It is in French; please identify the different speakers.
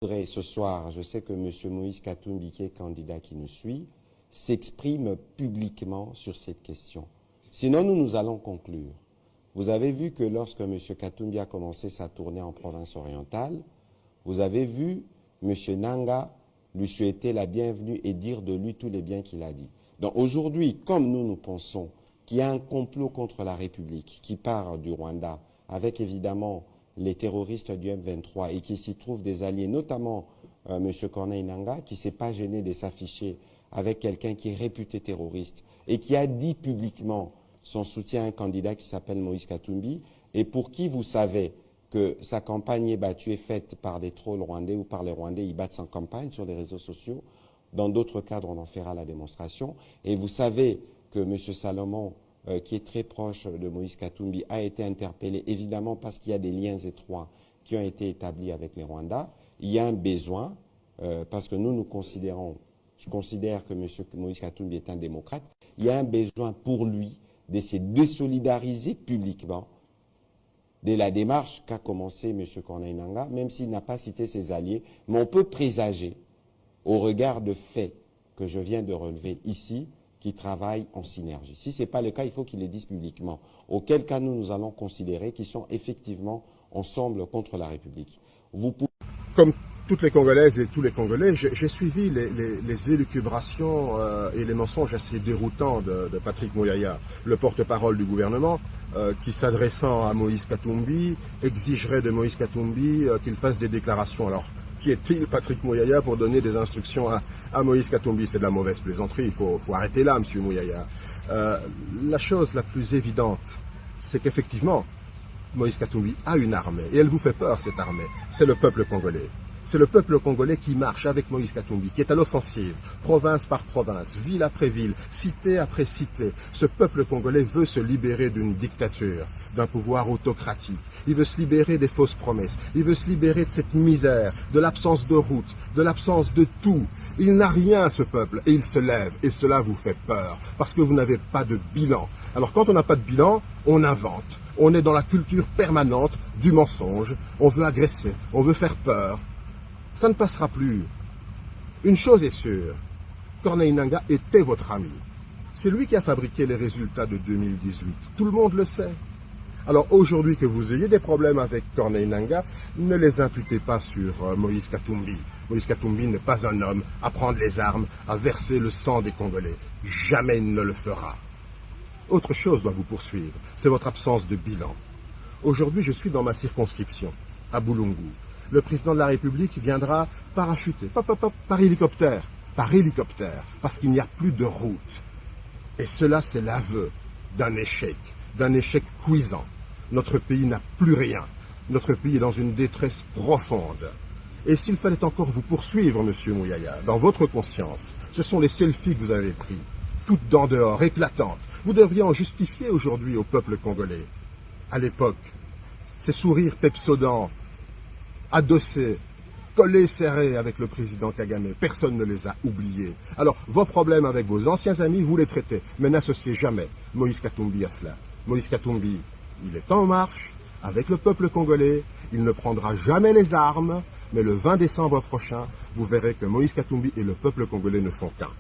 Speaker 1: voudrais ce soir, je sais que M. Moïse Katumbi, qui est candidat qui nous suit, s'exprime publiquement sur cette question. Sinon, nous allons conclure. Vous avez vu que lorsque M. Katumbi a commencé sa tournée en province orientale, vous avez vu M. Nanga lui souhaiter la bienvenue et dire de lui tous les biens qu'il a dit. Donc aujourd'hui, comme nous pensons qu'il y a un complot contre la République qui part du Rwanda, avec évidemment les terroristes du M23 et qui s'y trouvent des alliés, notamment M. Corneille Nanga, qui ne s'est pas gêné de s'afficher avec quelqu'un qui est réputé terroriste et qui a dit publiquement son soutien à un candidat qui s'appelle Moïse Katumbi et pour qui vous savez que sa campagne est battue et faite par des trolls rwandais ou par les Rwandais, ils battent sa campagne sur les réseaux sociaux. Dans d'autres cadres, on en fera la démonstration. Et vous savez que M. Salomon, qui est très proche de Moïse Katumbi, a été interpellé, évidemment parce qu'il y a des liens étroits qui ont été établis avec les Rwandais. Il y a un besoin, parce que nous considérons, je considère que M. Moïse Katumbi est un démocrate, il y a un besoin pour lui de se désolidariser publiquement de la démarche qu'a commencé M. Corneille Nanga, même s'il n'a pas cité ses alliés, mais on peut présager, au regard de faits que je viens de relever ici, qui travaillent en synergie. Si ce n'est pas le cas, il faut qu'ils le disent publiquement. Auquel cas, nous allons considérer qu'ils sont effectivement ensemble contre la République.
Speaker 2: Comme toutes les Congolaises et tous les Congolais, j'ai suivi les élucubrations et les mensonges assez déroutants de Patrick Mouyaya, le porte-parole du gouvernement, qui, s'adressant à Moïse Katumbi, exigerait de Moïse Katumbi qu'il fasse des déclarations. Alors, qui est-il, Patrick Mouyaya, pour donner des instructions à Moïse Katumbi? C'est de la mauvaise plaisanterie, il faut arrêter là, M. Mouyaya. La chose la plus évidente, c'est qu'effectivement, Moïse Katumbi a une armée, et elle vous fait peur, cette armée. C'est le peuple congolais. C'est le peuple congolais qui marche avec Moïse Katumbi, qui est à l'offensive, province par province, ville après ville, cité après cité. Ce peuple congolais veut se libérer d'une dictature, d'un pouvoir autocratique. Il veut se libérer des fausses promesses. Il veut se libérer de cette misère, de l'absence de route, de l'absence de tout. Il n'a rien, ce peuple, et il se lève. Et cela vous fait peur, parce que vous n'avez pas de bilan. Alors quand on n'a pas de bilan, on invente. On est dans la culture permanente du mensonge. On veut agresser, on veut faire peur. Ça ne passera plus. Une chose est sûre, Corneille Nanga était votre ami. C'est lui qui a fabriqué les résultats de 2018. Tout le monde le sait. Alors aujourd'hui que vous ayez des problèmes avec Corneille Nanga, ne les imputez pas sur Moïse Katumbi. Moïse Katumbi n'est pas un homme à prendre les armes, à verser le sang des Congolais. Jamais il ne le fera. Autre chose doit vous poursuivre, c'est votre absence de bilan. Aujourd'hui, je suis dans ma circonscription, à Boulungu. Le président de la République viendra parachuter, par hélicoptère, parce qu'il n'y a plus de route. Et cela, c'est l'aveu d'un échec cuisant. Notre pays n'a plus rien. Notre pays est dans une détresse profonde. Et s'il fallait encore vous poursuivre, M. Mouyaya, dans votre conscience, ce sont les selfies que vous avez pris, toutes dents dehors, éclatantes. Vous devriez en justifier aujourd'hui au peuple congolais. À l'époque, ces sourires pepsodents, adossés, collés serrés avec le président Kagame, personne ne les a oubliés. Alors, vos problèmes avec vos anciens amis, vous les traitez, mais n'associez jamais Moïse Katumbi à cela. Moïse Katumbi, il est en marche avec le peuple congolais, il ne prendra jamais les armes, mais le 20 décembre prochain, vous verrez que Moïse Katumbi et le peuple congolais ne font qu'un.